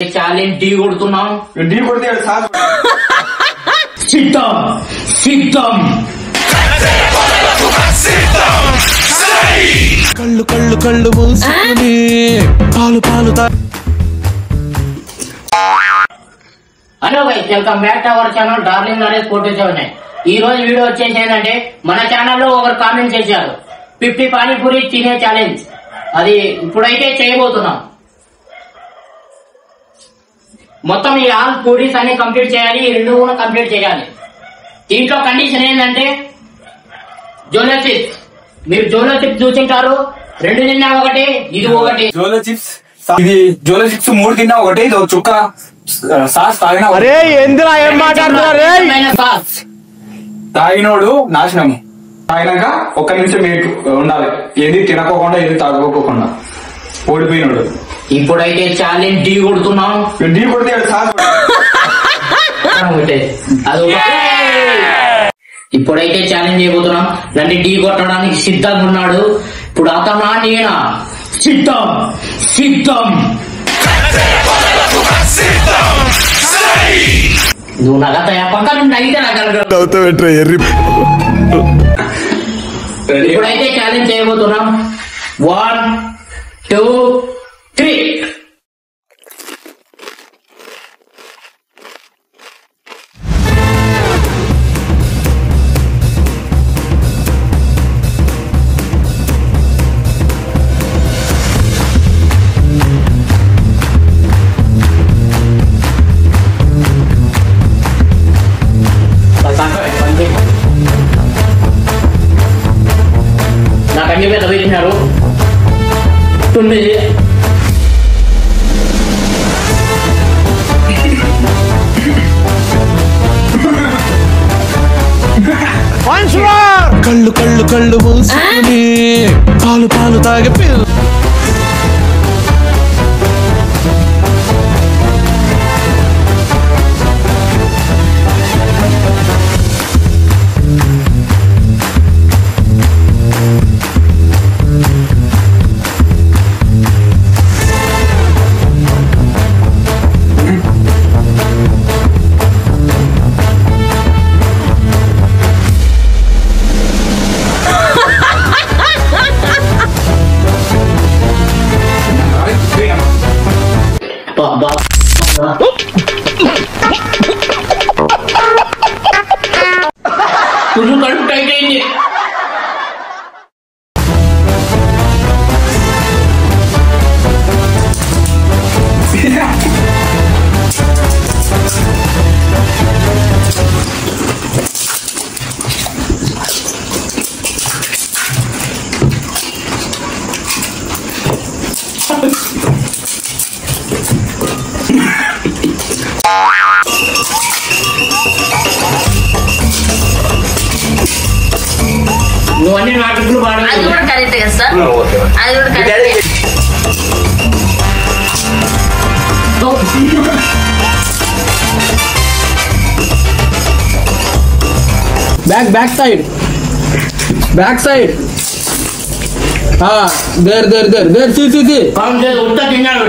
Challenge tea కొడుతున్నాం. Tea కొడితే సిద్ధం సిద్ధం. కళ్ళు కళ్ళు కళ్ళు మూసుకుని పాలు పాలు hello guys, welcome back to our channel darling Naresh 47. ఈ రోజు వీడియో వచ్చేసి ఏంటంటే మన ఛానల్లో ఒకరు కామెంట్ చేశారు 50 పానీపూరి తినే ఛాలెంజ్. అది ఇప్పుడైతే చేయబోతున్నాం. మొత్తం ఈ ఆల్ పూరీస్ అన్ని కంప్లీట్ చేయాలి, ఈ రెండు కూడా కంప్లీట్ చేయాలి. దీంట్లో కండిషన్ ఏంటంటే జోలో చిప్స్. మీరు జోలో చిప్స్ చూసింటారు, రెండు తిన్నా ఒకటి, ఇది ఒకటి. జోలో చిప్స్, ఇది జోలో చిప్స్ 3 తిన్నా ఒకటి, ఇది చుక్క సాస్ తాగినా. అరే ఎందులా ఏం మాట్లాడుతున్నారు? సాస్ తాగినోడు నాశనం. తాగినాక 1 నిమిషం ఉండాలి, ఏది తినకోకుండా ఏది తాగకోకుండా. ఓడిపోయినోడు. ఇప్పుడైతే ఛాలెంజ్ టీ కొడుతున్నాం. టీ కొడితే సాస్ ఇప్పుడైతే ఛాలెంజ్ చేయబోతున్నాం. రండి, టీ కొట్టడానికి సిద్ధంగా ఉన్నాడు. ఇప్పుడు అతనా నేనా? సిద్ధం సిద్ధం. నువ్వు నగత పక్కన అయితే ఇప్పుడైతే ఛాలెంజ్ చేయబోతున్నాం. 1 2 3. నాకు అన్ని మీద పెట్టినారు 9. కళ్ళు కళ్ళు కళ్ళు మూసుకుని పాలు పాలు తాగి కుళ్ళు కడుపు టైట్ అయింది. నువ్వన్నీ నాటకులు అది కూడా కరెక్ట్ కదా సార్, అది కూడా కరెక్ట్. బ్యాక్ సైడ్ దేర్ సి కౌంట్ చేసి ఉత్త తిన్నాడు.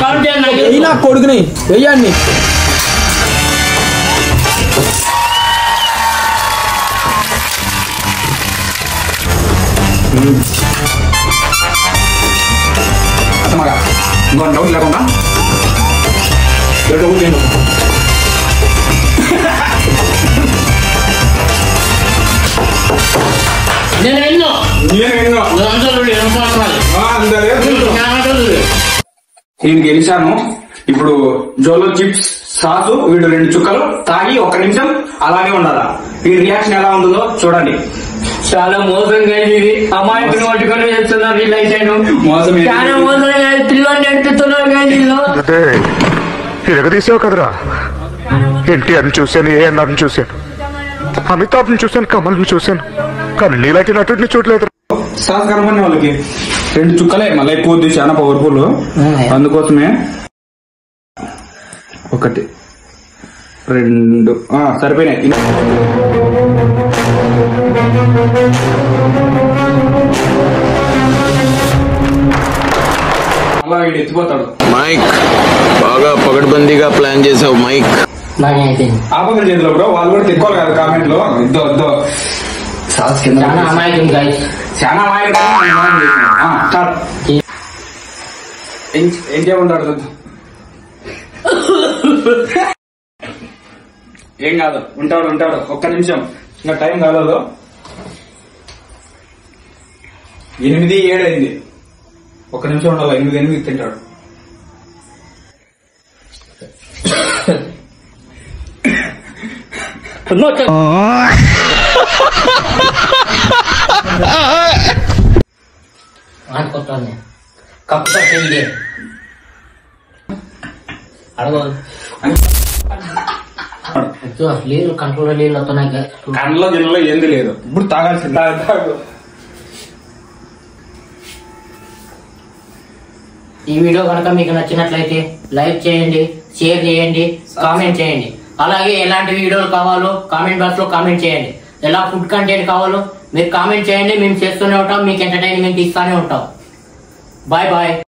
కౌంట్ చేయండి. వెయ్యి నా కొడుకుని వెయ్యండి. ఇంకో డౌట్ లేకుండా నేను ఎన్నో నేను గెలిచాను. ఇప్పుడు జోలో చిప్స్ సాసు వీడు 2 చుక్కలు తాగి 1 నిమిషం అలాగే ఉండాలా. ఈ రియాక్షన్ ఎలా ఉంటుందో చూడండి. చాలా మోసం కలిసి ఇది అమాయకుని పట్టుకొని చేస్తున్నారు వీళ్ళైతే. మోసం చాలా మోసం కాదు, పిల్లలు నడుపుతున్నారు కానీ వీళ్ళు. ఎరగదీసావు కదరా. ఎన్టీఆర్ని చూశాను, ఏఎన్ఆర్ని చూశాను, అమితాబ్ని చూశాను, కమల్ని చూశాను, కానీ నీలాంటి నటుడిని చూడలేదు. సాస్ కనపడిన వాళ్ళకి 2 చుక్కలే మళ్ళీ ఎక్కువ చాలా పవర్ఫుల్. అందుకోసమే 1 2 సరిపోయినాయి. అలా వీడు ఎత్తిపోతాడు. మైక్ బాగా పగడ్బందీగా ప్లాన్ చేసావు మైక్. బాగా అయిపోయింది. ఆపకం చేతిలో బ్రో, వాళ్ళు కూడా తెచ్చుకోవాలి కదా కామెంట్ లో. ఇద్దో సాస్ కింద చాలా అమాయకం గైస్. చాలా ఏం చేయమంటాడు? ఏం కాదు, ఉంటాడు. ఒక్క నిమిషం, ఇంకా టైం కాలేదు. 8:07 అయింది. ఒక్క నిమిషం ఉండాలి. 8 తింటాడు. అనుకుంటాను కప్పుతో చెయ్యి అడగ నీళ్ళు కంట్రోల్ నీళ్ళు వస్తున్నాయి. కండ్లో గిన్నెలో ఏంది లేదు. ఇప్పుడు తాగాల్సింది. తాగు. ఈ వీడియో కనుక మీకు నచ్చినట్లయితే లైక్ చేయండి, షేర్ చేయండి, కామెంట్ చేయండి. అలాగే ఎలాంటి వీడియోలు కావాలో కామెంట్ బాక్స్ లో కామెంట్ చేయండి. ఎలా ఫుడ్ కంటెంట్ కావాలో మీరు కామెంట్ చేయండి. మేము చేస్తూనే ఉంటాం, మీకు ఎంటర్టైన్మెంట్ ఇస్తూనే ఉంటాం. Bye bye.